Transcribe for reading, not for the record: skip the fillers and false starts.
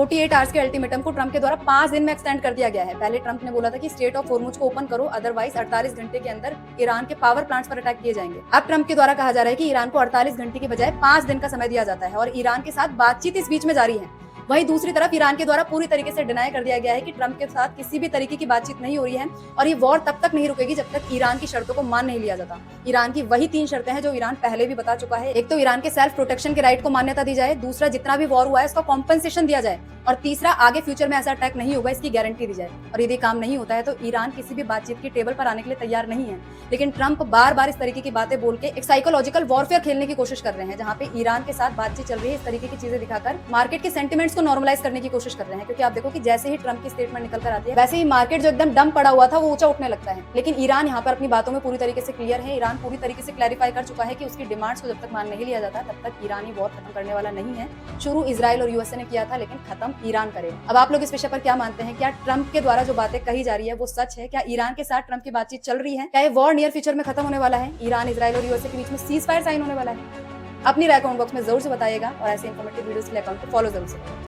48 hours के ultimatum को Trump के द्वारा 5 दिन में एक्सटेंड कर दिया गया है। पहले ट्रंप ने बोला था कि स्ट्रेट ऑफ होर्मुज को ओपन करो, अदरवाइज 48 घंटे के अंदर ईरान के पावर प्लांट्स पर अटैक किए जाएंगे। अब ट्रंप के द्वारा कहा जा रहा है कि ईरान को 48 घंटे की बजाय 5 दिन का समय दिया जाता है और ईरान के साथ बातचीत इस बीच में जारी है। वहीं दूसरी तरफ ईरान के द्वारा पूरी तरीके से डिनाई कर दिया गया है कि ट्रंप के साथ किसी भी तरीके की बातचीत नहीं हो रही है और ये वॉर तब तक नहीं रुकेगी जब तक ईरान की शर्तों को मान नहीं लिया जाता। ईरान की वही 3 शर्तें हैं जो ईरान पहले भी बता चुका है। एक तो ईरान के सेल्फ प्रोटेक्शन के राइट को मान्यता दी जाए, दूसरा जितना भी वॉर हुआ है उसका कॉम्पेंसेशन दिया जाए और तीसरा आगे फ्यूचर में ऐसा अटैक नहीं होगा इसकी गारंटी दी जाए। और यदि काम नहीं होता है तो ईरान किसी भी बातचीत की टेबल पर आने के लिए तैयार नहीं है। लेकिन ट्रंप बार बार इस तरीके की बातें बोल के एक साइकोलॉजिकल वॉरफेयर खेलने की कोशिश कर रहे हैं, जहां पे ईरान के साथ बातचीत चल रही है इस तरीके की चीजें दिखाकर मार्केट के सेंटिमेंट्स को नॉर्मलाइज करने की कोशिश कर रहे हैं। क्योंकि आप देखो कि जैसे ही ट्रंप की स्टेटमेंट निकल कर आती है वैसे ही मार्केट जो एकदम डम पड़ा हुआ था वो ऊंचा उठने लगता है। लेकिन ईरान यहाँ पर अपनी बातों में पूरी तरीके से क्लियर है। ईरान पूरी तरीके से क्लैरिफाई कर चुका है कि उसकी डिमांड्स को जब तक मान नहीं लिया जाता तब तक ईरानी वॉर खत्म करने वाला नहीं है। शुरू इजराइल और यूएसए ने किया था लेकिन खत्म ईरान करेगा। अब आप लोग इस विषय पर क्या मानते हैं? क्या ट्रंप के द्वारा जो बातें कही जा रही है वो सच है? क्या ईरान के साथ ट्रंप की बातचीत चल रही है? क्या ये वॉर नियर फ्यूचर में खत्म होने वाला है? ईरान, इजराइल और यूएसए के बीच में सीज फायर साइन होने वाला है? अपनी राय कमेंट बॉक्स में जरूर से बताइएगा और ऐसे इंफॉर्मेटिव वीडियोस के लिए अकाउंट को फॉलो जरूर से करें।